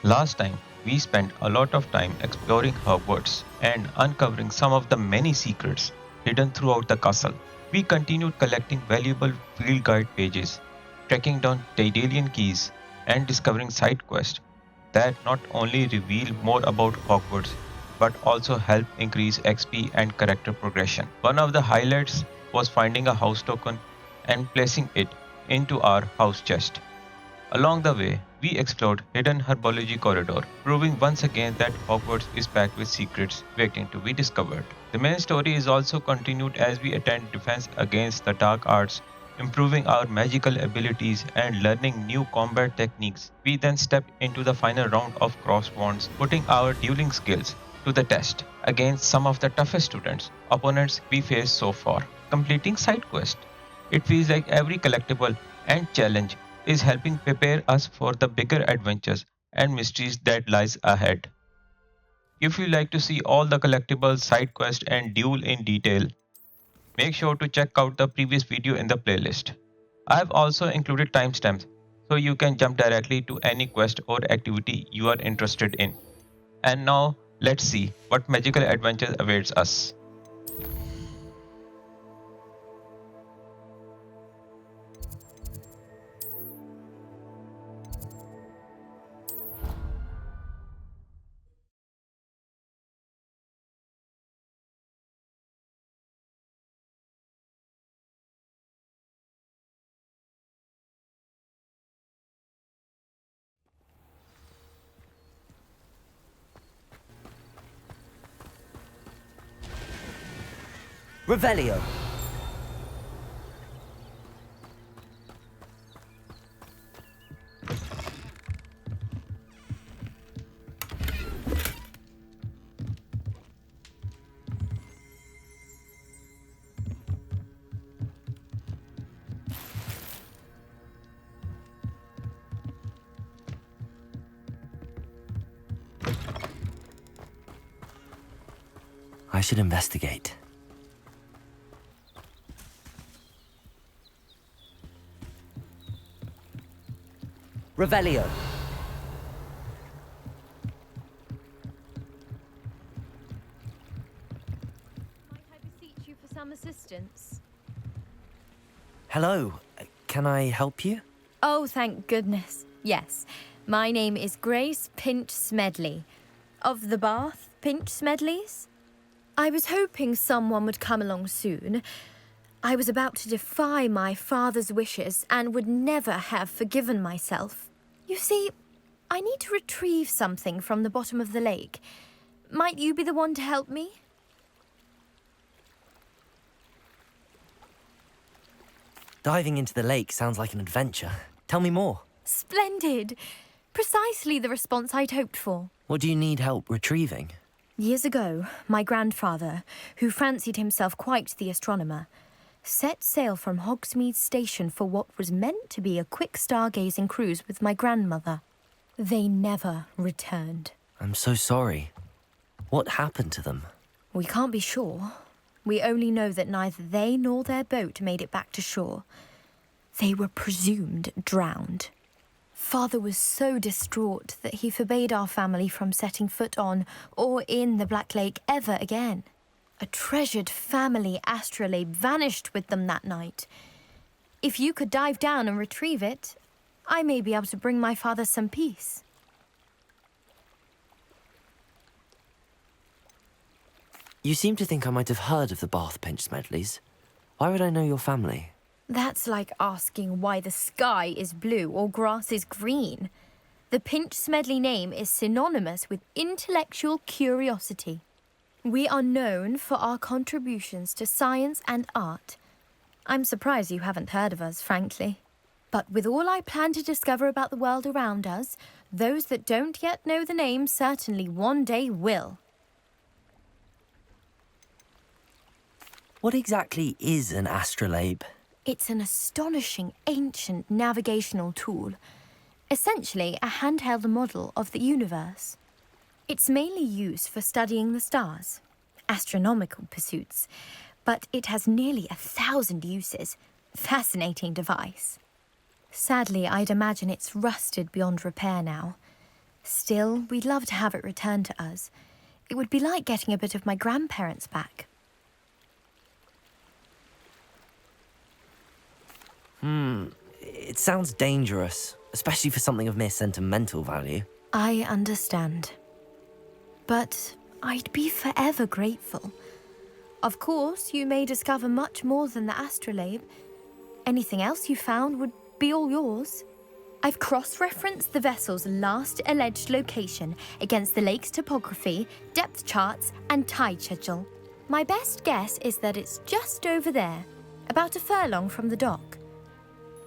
Last time, we spent a lot of time exploring Hogwarts and uncovering some of the many secrets hidden throughout the castle. We continued collecting valuable field guide pages, tracking down Daedalian keys, and discovering side quests that not only reveal more about Hogwarts but also help increase XP and character progression. One of the highlights was finding a house token and placing it into our house chest. Along the way, we explored hidden herbology corridor, proving once again that Hogwarts is packed with secrets waiting to be discovered. The main story is also continued as we attend defense against the dark arts, improving our magical abilities and learning new combat techniques. We then stepped into the final round of cross bonds, putting our dueling skills to the test against some of the toughest opponents we faced so far. Completing side quest. It feels like every collectible and challenge is helping prepare us for the bigger adventures and mysteries that lies ahead. If you like to see all the collectibles, side quests and duel in detail, make sure to check out the previous video in the playlist. I have also included timestamps so you can jump directly to any quest or activity you are interested in. And now let's see what magical adventures awaits us. Revelio. I should investigate. Revelio. Might I beseech you for some assistance? Hello. Can I help you? Oh, thank goodness. Yes. My name is Grace Pinch Smedley. Of the Bath Pinch Smedleys? I was hoping someone would come along soon. I was about to defy my father's wishes and would never have forgiven myself. You see, I need to retrieve something from the bottom of the lake. Might you be the one to help me? Diving into the lake sounds like an adventure. Tell me more. Splendid! Precisely the response I'd hoped for. What do you need help retrieving? Years ago, my grandfather, who fancied himself quite the astronomer, set sail from Hogsmeade Station for what was meant to be a quick stargazing cruise with my grandmother. They never returned. I'm so sorry. What happened to them? We can't be sure. We only know that neither they nor their boat made it back to shore. They were presumed drowned. Father was so distraught that he forbade our family from setting foot on or in the Black Lake ever again. A treasured family astrolabe vanished with them that night. If you could dive down and retrieve it, I may be able to bring my father some peace. You seem to think I might have heard of the Bath Pinch Smedleys. Why would I know your family? That's like asking why the sky is blue or grass is green. The Pinch Smedley name is synonymous with intellectual curiosity. We are known for our contributions to science and art. I'm surprised you haven't heard of us, frankly. But with all I plan to discover about the world around us, those that don't yet know the name certainly one day will. What exactly is an astrolabe? It's an astonishing ancient navigational tool. Essentially, a handheld model of the universe. It's mainly used for studying the stars, astronomical pursuits, but it has nearly 1,000 uses. Fascinating device. Sadly, I'd imagine it's rusted beyond repair now. Still, we'd love to have it returned to us. It would be like getting a bit of my grandparents back. It sounds dangerous, especially for something of mere sentimental value. I understand. But I'd be forever grateful. Of course, you may discover much more than the astrolabe. Anything else you found would be all yours. I've cross-referenced the vessel's last alleged location against the lake's topography, depth charts, and tide schedule. My best guess is that it's just over there, about a furlong from the dock.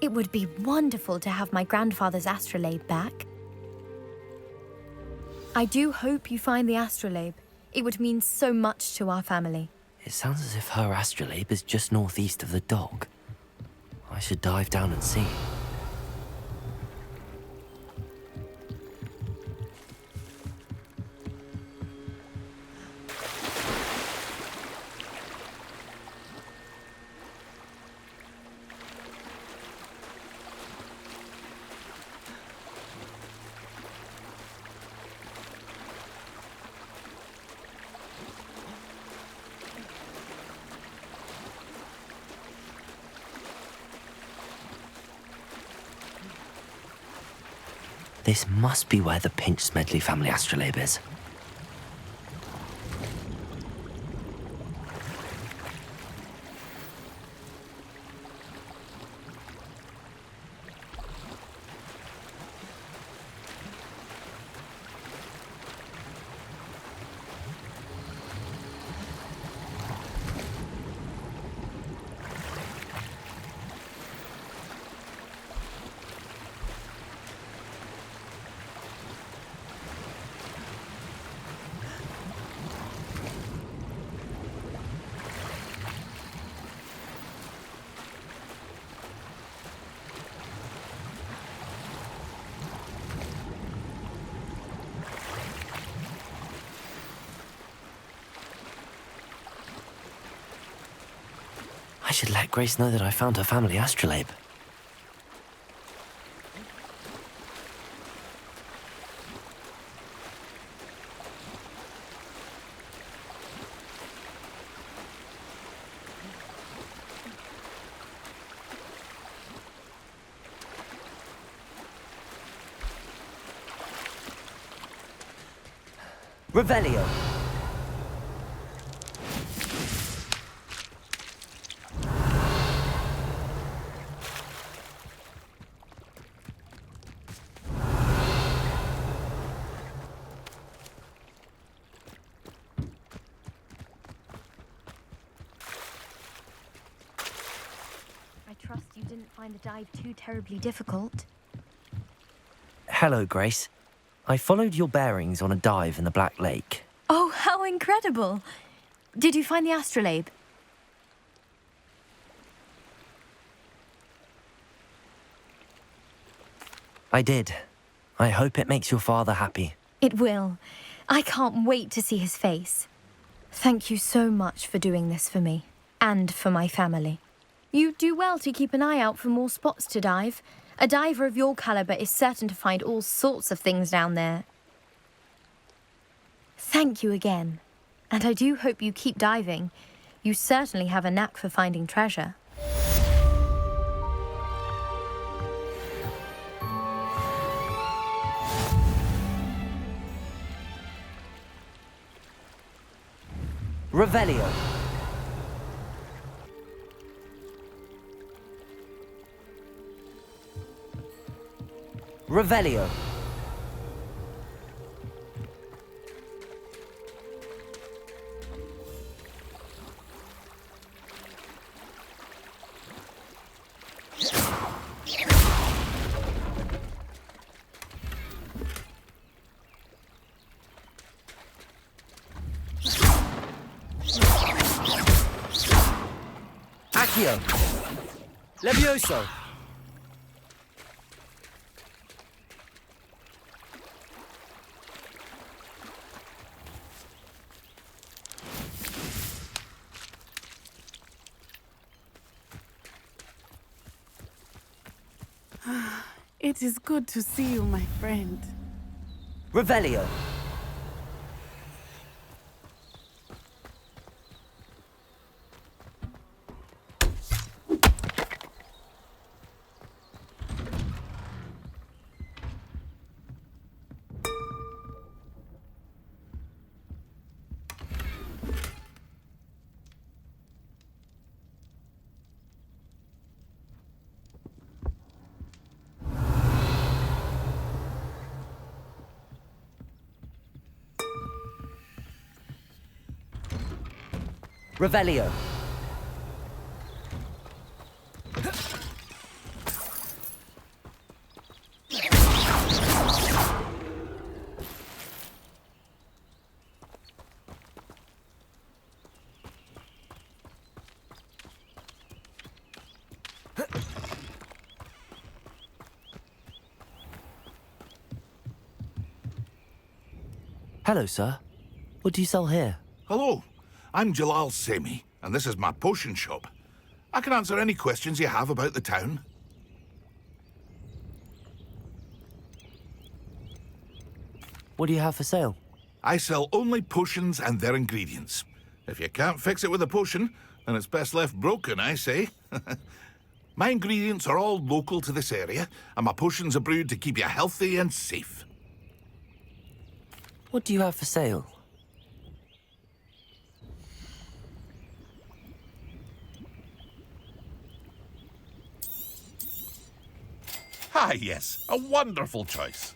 It would be wonderful to have my grandfather's astrolabe back. I do hope you find the astrolabe. It would mean so much to our family. It sounds as if her astrolabe is just northeast of the dock. I should dive down and see. This must be where the Pinch-Smedley family astrolabe is. I should let Grace know that I found her family astrolabe. Revelio. I trust you didn't find the dive too terribly difficult. Hello, Grace. I followed your bearings on a dive in the Black Lake. Oh, how incredible! Did you find the astrolabe? I did. I hope it makes your father happy. It will. I can't wait to see his face. Thank you so much for doing this for me, and for my family. You do well to keep an eye out for more spots to dive. A diver of your caliber is certain to find all sorts of things down there. Thank you again. And I do hope you keep diving. You certainly have a knack for finding treasure. Revelio. Revelio. Accio. Levioso. It is good to see you, my friend. Revelio. Revelio. Hello, sir. What do you sell here? Hello, I'm Jalal Semi, and this is my potion shop. I can answer any questions you have about the town. What do you have for sale? I sell only potions and their ingredients. If you can't fix it with a potion, then it's best left broken, I say. My ingredients are all local to this area, and my potions are brewed to keep you healthy and safe. What do you have for sale? Ah, yes, a wonderful choice.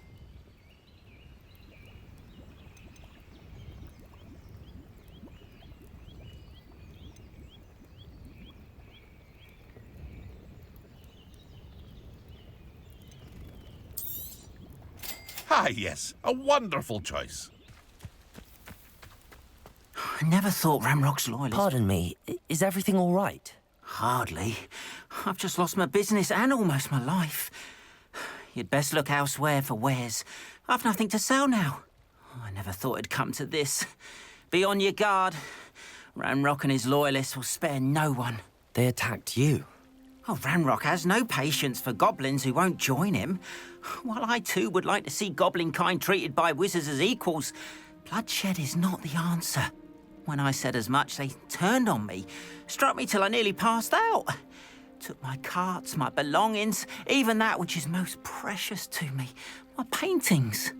Ah, yes, a wonderful choice. I never thought Ramrock's loyalists... Pardon me, is everything all right? Hardly. I've just lost my business and almost my life. You'd best look elsewhere for wares. I've nothing to sell now. I never thought it'd come to this. Be on your guard. Ramrock and his loyalists will spare no one. They attacked you. Oh, Ramrock has no patience for goblins who won't join him. While I too would like to see goblin kind treated by wizards as equals, bloodshed is not the answer. When I said as much, they turned on me, struck me till I nearly passed out. Took my carts, my belongings, even that which is most precious to me, my paintings.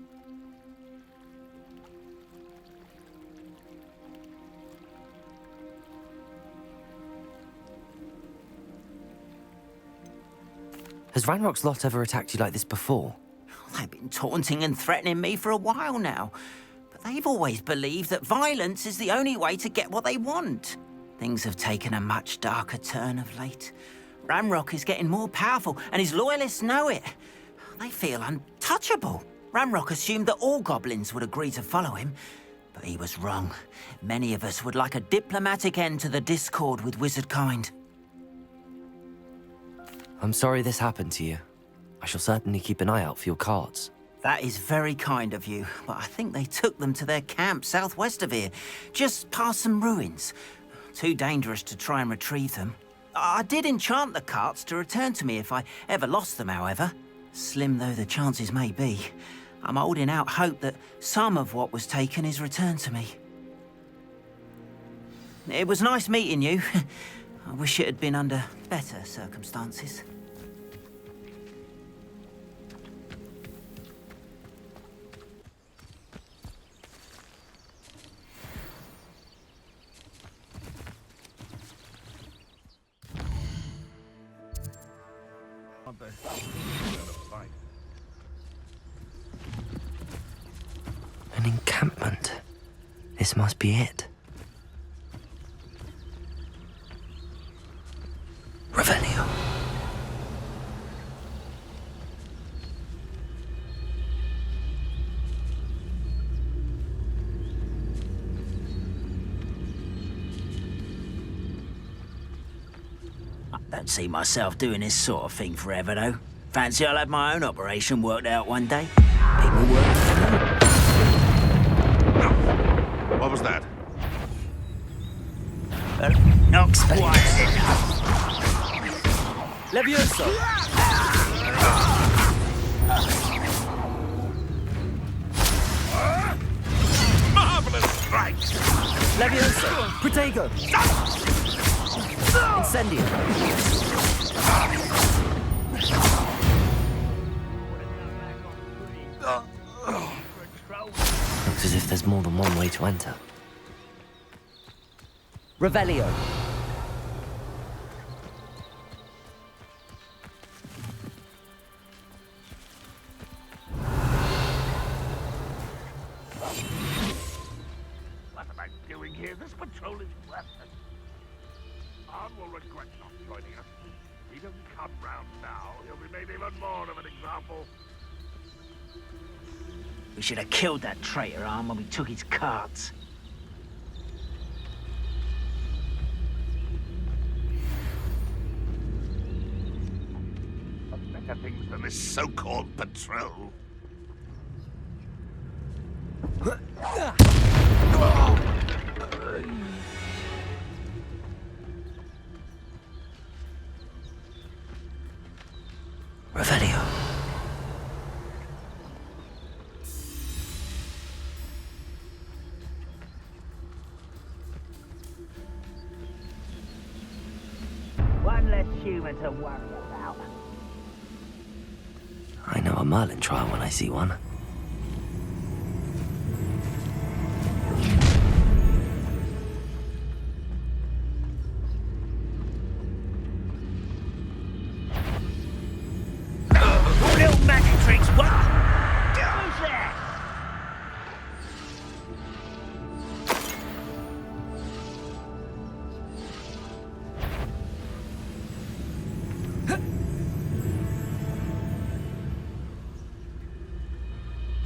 Has Ranrock's lot ever attacked you like this before? They've been taunting and threatening me for a while now, but they've always believed that violence is the only way to get what they want. Things have taken a much darker turn of late. Ramrock is getting more powerful, and his loyalists know it. They feel untouchable. Ramrock assumed that all goblins would agree to follow him, but he was wrong. Many of us would like a diplomatic end to the discord with wizard kind. I'm sorry this happened to you. I shall certainly keep an eye out for your carts. That is very kind of you, but I think they took them to their camp southwest of here, just past some ruins. Too dangerous to try and retrieve them. I did enchant the carts to return to me if I ever lost them, however. Slim though the chances may be, I'm holding out hope that some of what was taken is returned to me. It was nice meeting you. I wish it had been under better circumstances. An encampment. This must be it. Revelio. I don't see myself doing this sort of thing forever, though. Fancy I'll have my own operation worked out one day. People work for me. What was that? Not quite enough. Levioso! Levioso! Protego! Incendio! Looks as if there's more than one way to enter. Revelio! What am I doing here? This patrol is worthless. Arn will regret not joining us. If he doesn't come round now, he'll be made even more of an example. We should have killed that traitor, Arm, when we took his cards. Better things than this so-called patrol. Revelio. One less human to worry about. I know a Merlin trial when I see one. Little magic tricks, what? Who's there?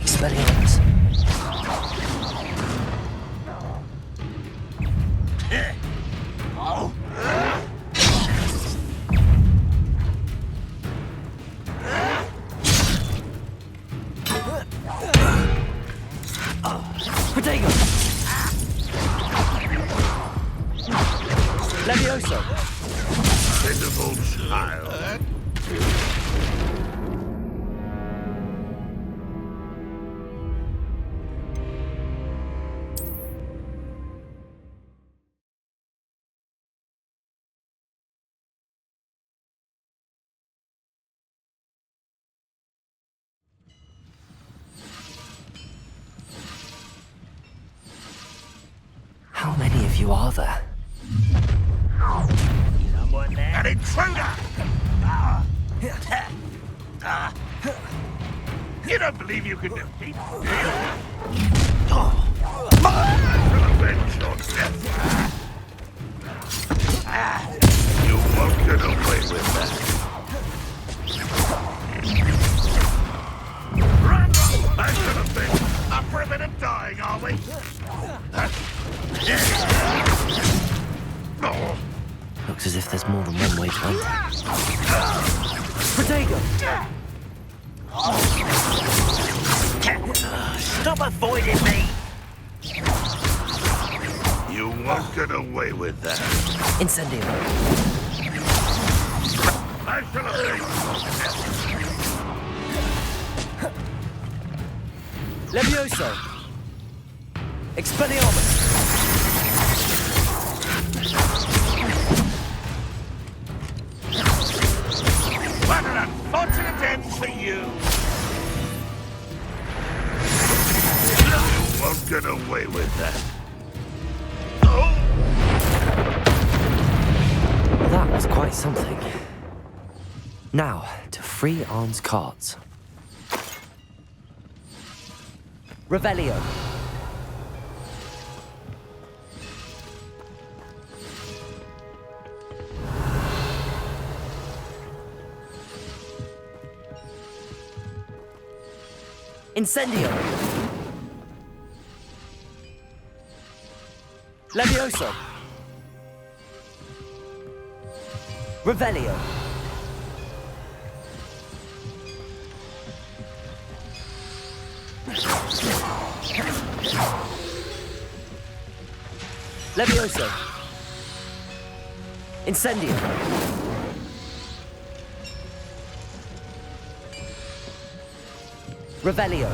Expelliarmus. Protego! Levioso! Pitiful child. How many of you are there? Someone there? An intruder! You don't believe you can defeat me? Avenge your death. You won't get away with that. Run! I should have been. Up for a bit of dying, are we? Looks as if there's more than one way to enter. Protego! Stop avoiding me! You won't get away with that. Incendio! I should have been. Levioso! Expelliarmus! What an unfortunate end for you! You won't get away with that. Well, that was quite something. Now, to free Arn's cards. Revelio. Incendio. Levioso. Revelio. Levioso. Incendio. Revelio.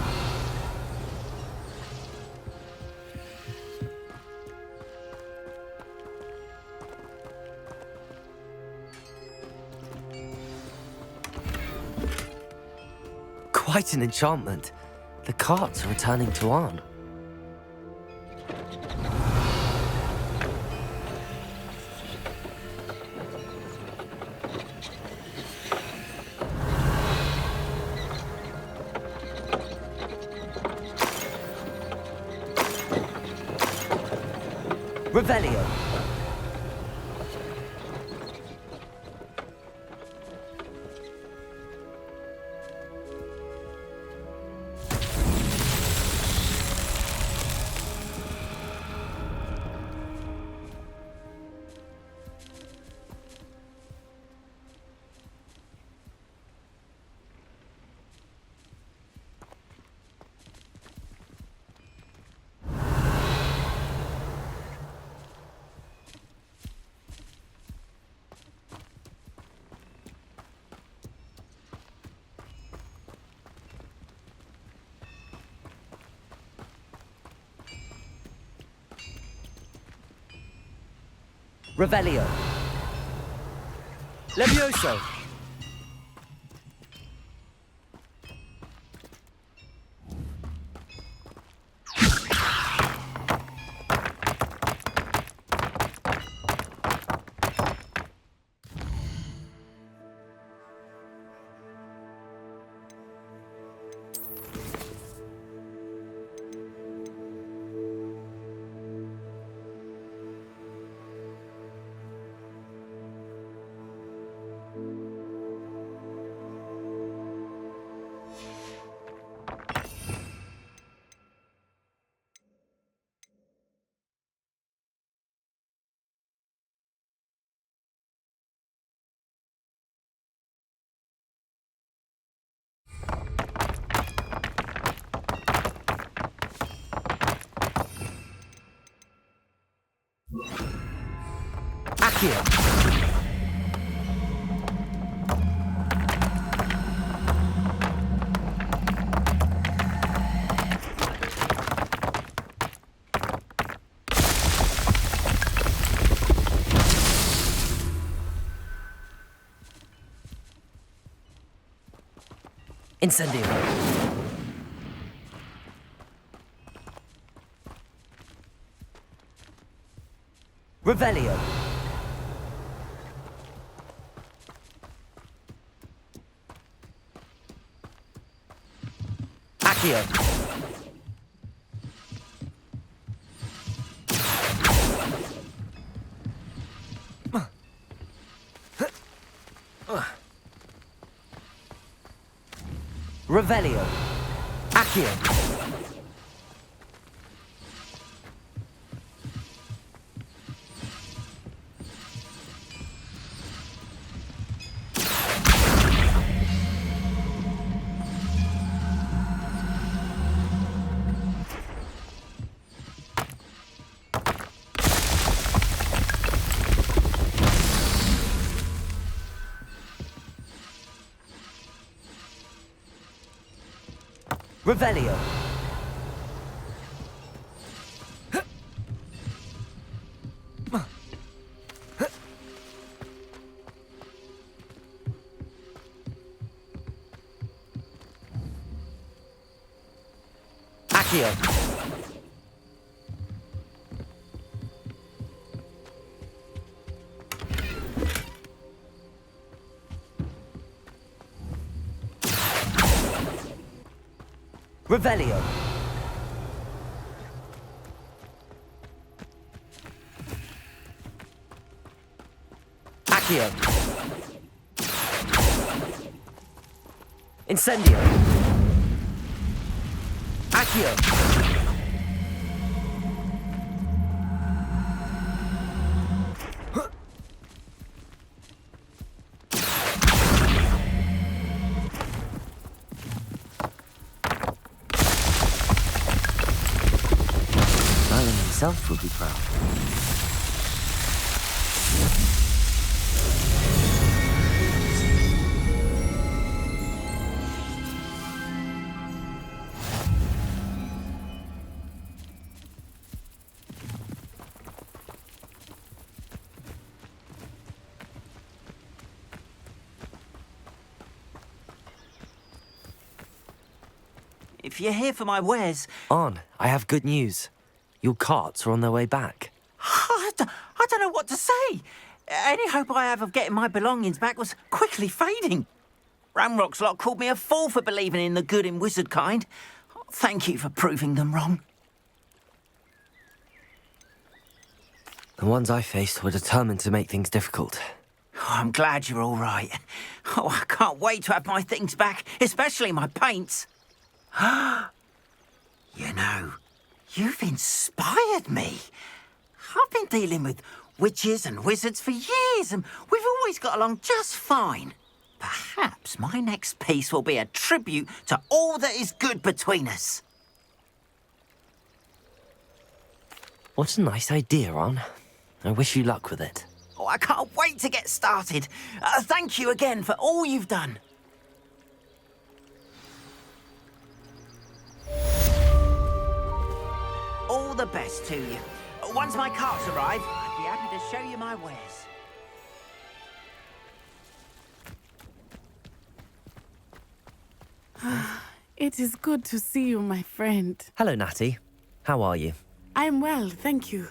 quite an enchantment. The carts are returning to Arn. Revelio. Revelio. Levioso. Accio. Incendio. Revelio. Accio. Revelio. Accio. Revelio. Accio. Revelio. Accio. Incendio. Accio. Merlin himself would be proud. If you're here for my wares... On, I have good news. Your carts are on their way back. I don't know what to say. Any hope I have of getting my belongings back was quickly fading. Ramrock's lot called me a fool for believing in the good in wizard kind. Thank you for proving them wrong. The ones I faced were determined to make things difficult. Oh, I'm glad you're all right. Oh, I can't wait to have my things back, especially my paints. You know, you've inspired me. I've been dealing with witches and wizards for years, and we've always got along just fine. Perhaps my next piece will be a tribute to all that is good between us. What a nice idea, On. I wish you luck with it. Oh, I can't wait to get started. Thank you again for all you've done. All the best to you. Once my carts arrive, I'd be happy to show you my wares. It is good to see you, my friend. Hello, Natty. How are you? I am well, thank you.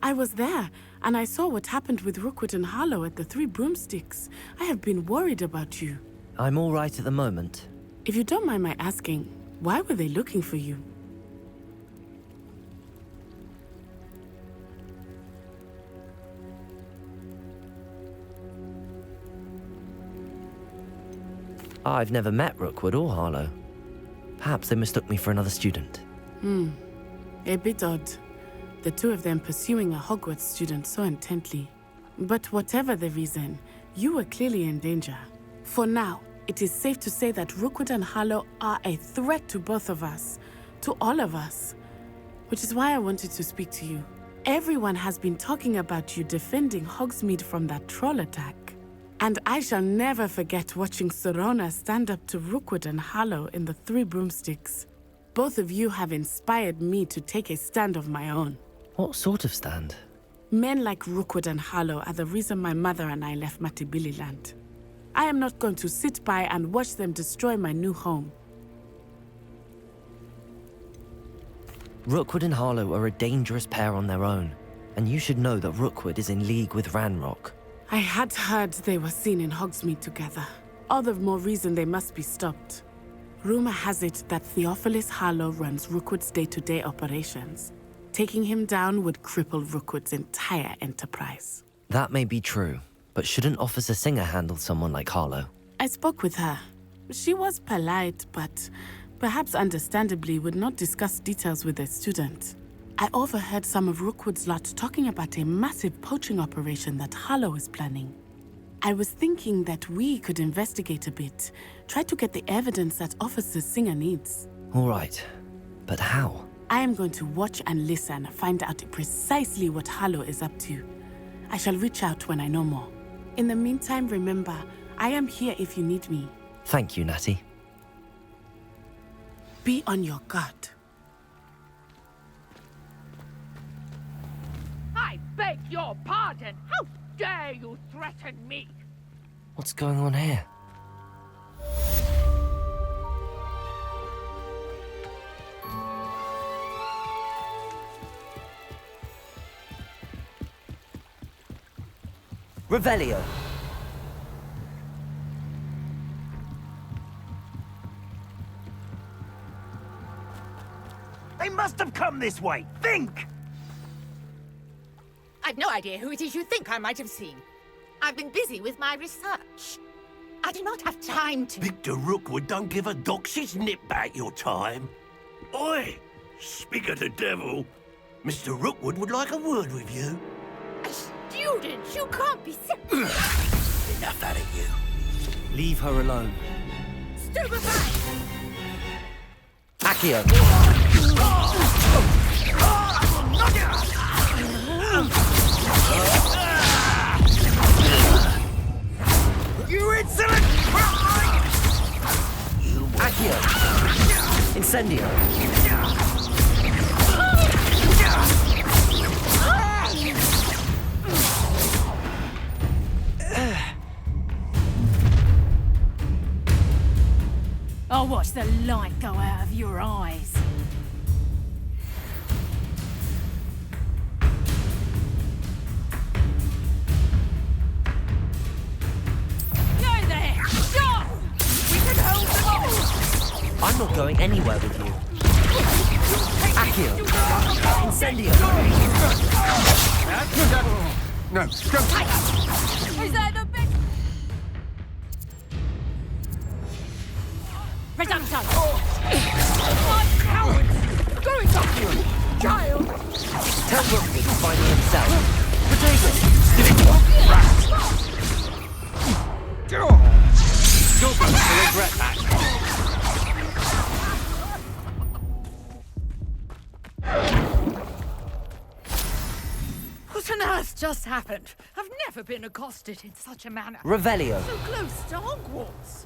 I was there, and I saw what happened with Rookwood and Harlow at the Three Broomsticks. I have been worried about you. I'm all right at the moment. If you don't mind my asking, why were they looking for you? I've never met Rookwood or Harlow. Perhaps they mistook me for another student. A bit odd. The two of them pursuing a Hogwarts student so intently. But whatever the reason, you were clearly in danger. For now, it is safe to say that Rookwood and Harlow are a threat to both of us. To all of us. Which is why I wanted to speak to you. Everyone has been talking about you defending Hogsmeade from that troll attack. And I shall never forget watching Sorona stand up to Rookwood and Harlow in the Three Broomsticks. Both of you have inspired me to take a stand of my own. What sort of stand? Men like Rookwood and Harlow are the reason my mother and I left Mattibililand. I am not going to sit by and watch them destroy my new home. Rookwood and Harlow are a dangerous pair on their own, and you should know that Rookwood is in league with Ranrock. I had heard they were seen in Hogsmeade together. All the more reason they must be stopped. Rumor has it that Theophilus Harlow runs Rookwood's day-to-day operations. Taking him down would cripple Rookwood's entire enterprise. That may be true, but shouldn't Officer Singer handle someone like Harlow? I spoke with her. She was polite, but perhaps understandably would not discuss details with a student. I overheard some of Rookwood's lot talking about a massive poaching operation that Harlow is planning. I was thinking that we could investigate a bit, try to get the evidence that Officer Singer needs. All right, but how? I am going to watch and listen, find out precisely what Harlow is up to. I shall reach out when I know more. In the meantime, remember, I am here if you need me. Thank you, Natty. Be on your guard. I beg your pardon! How dare you threaten me? What's going on here? Revelio. They must have come this way. Think! I've no idea who it is you think I might have seen. I've been busy with my research. I do not have time to... Victor Rookwood don't give a doxy's nip back your time. Oi! Speak of the devil. Mr. Rookwood would like a word with you. A student? You can't be Enough out of you. Leave her alone. stupefied! Accio. You insolent! Accio. Incendio. I'll watch the light go out of your your eyes. Go there! Stop! We can hold them off! I'm not going anywhere with you. Accio! Incendio! No, don't. Is that the best? Reducto! My cowards! Going back here! Child! Tell Rookwood to find me himself. You're going to regret that. What on earth just happened? I've never been accosted in such a manner. Revelio. So close to Hogwarts.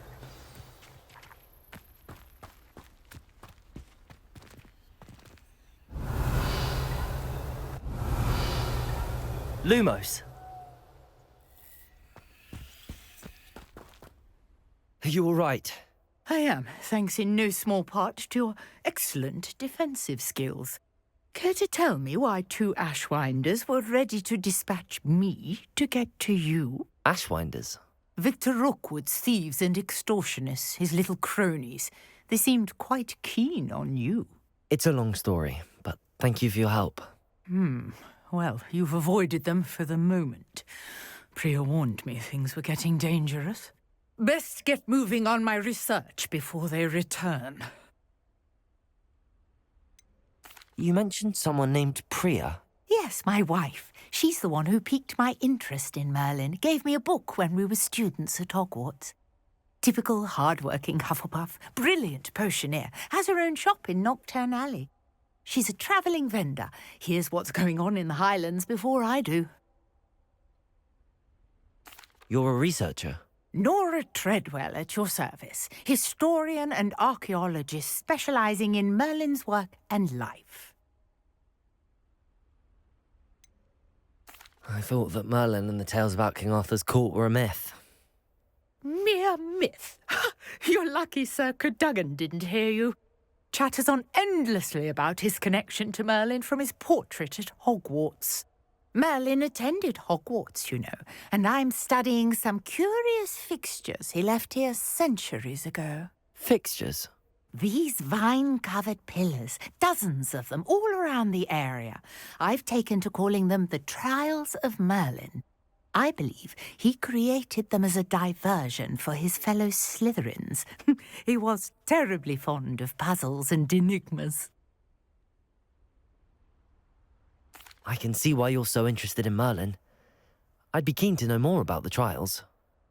Lumos. Are you all right? I am, thanks in no small part to your excellent defensive skills. Care to tell me why 2 Ashwinders were ready to dispatch me to get to you? Ashwinders? Victor Rookwood's thieves and extortionists, his little cronies. They seemed quite keen on you. It's a long story, but thank you for your help. Well, you've avoided them for the moment. Priya warned me things were getting dangerous. Best get moving on my research before they return. You mentioned someone named Priya. Yes, my wife. She's the one who piqued my interest in Merlin. Gave me a book when we were students at Hogwarts. Typical hard-working Hufflepuff, brilliant potioneer, has her own shop in Nocturne Alley. She's a travelling vendor. Hears what's going on in the Highlands before I do. You're a researcher? Nora Treadwell at your service, historian and archaeologist specialising in Merlin's work and life. I thought that Merlin and the tales about King Arthur's court were a myth. Mere myth. You're lucky Sir Cadogan didn't hear you. Chatters on endlessly about his connection to Merlin from his portrait at Hogwarts. Merlin attended Hogwarts, you know, and I'm studying some curious fixtures he left here centuries ago. Fixtures? These vine-covered pillars, dozens of them, all around the area. I've taken to calling them the Trials of Merlin. I believe he created them as a diversion for his fellow Slytherins. He was terribly fond of puzzles and enigmas. I can see why you're so interested in Merlin. I'd be keen to know more about the trials.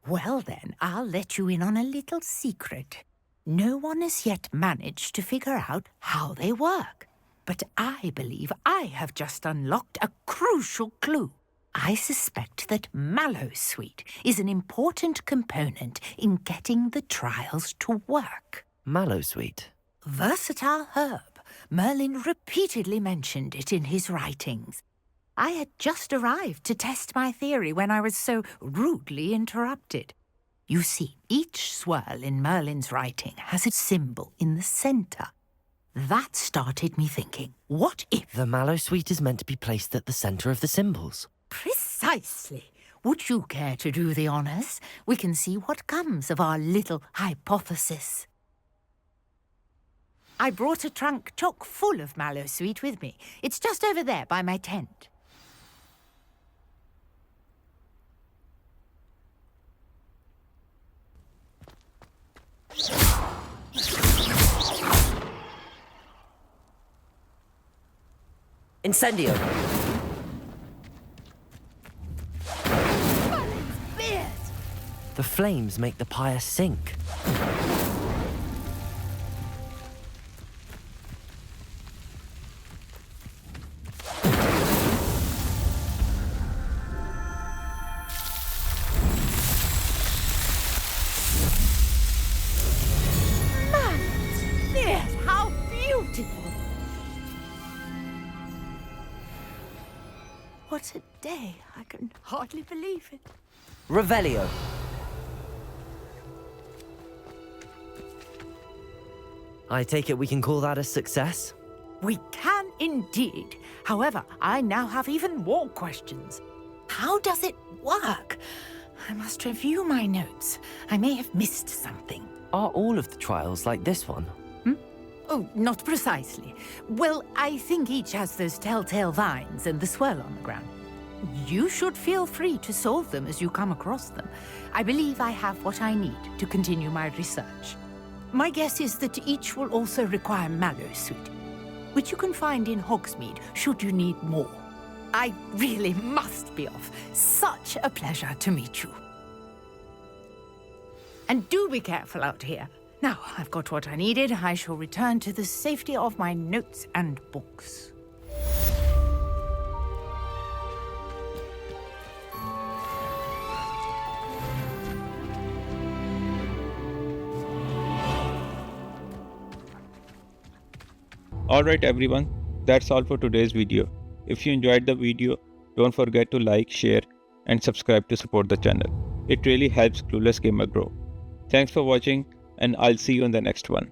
Well then, I'll let you in on a little secret. No one has yet managed to figure out how they work. But I believe I have just unlocked a crucial clue. I suspect that Mallowsweet is an important component in getting the trials to work. Mallowsweet? Versatile herb. Merlin repeatedly mentioned it in his writings. I had just arrived to test my theory when I was so rudely interrupted. You see, each swirl in Merlin's writing has a symbol in the centre. That started me thinking, what if... The Mallowsweet is meant to be placed at the centre of the symbols. Precisely. Would you care to do the honours? We can see what comes of our little hypothesis. I brought a trunk chock full of Mallowsweet with me. It's just over there by my tent. Incendio! The flames make the pyre sink. Yes, how beautiful! What a day. I can hardly believe it. Revelio. I take it we can call that a success? We can indeed. However, I now have even more questions. How does it work? I must review my notes. I may have missed something. Are all of the trials like this one? Oh, not precisely. Well, I think each has those telltale vines and the swirl on the ground. You should feel free to solve them as you come across them. I believe I have what I need to continue my research. My guess is that each will also require mallow sweet, which you can find in Hogsmeade should you need more. I really must be off. Such a pleasure to meet you. And do be careful out here. Now, I've got what I needed. I shall return to the safety of my notes and books. Alright everyone, that's all for today's video. If you enjoyed the video, don't forget to like, share and subscribe to support the channel. It really helps CluelessGamer grow. Thanks for watching and I'll see you in the next one.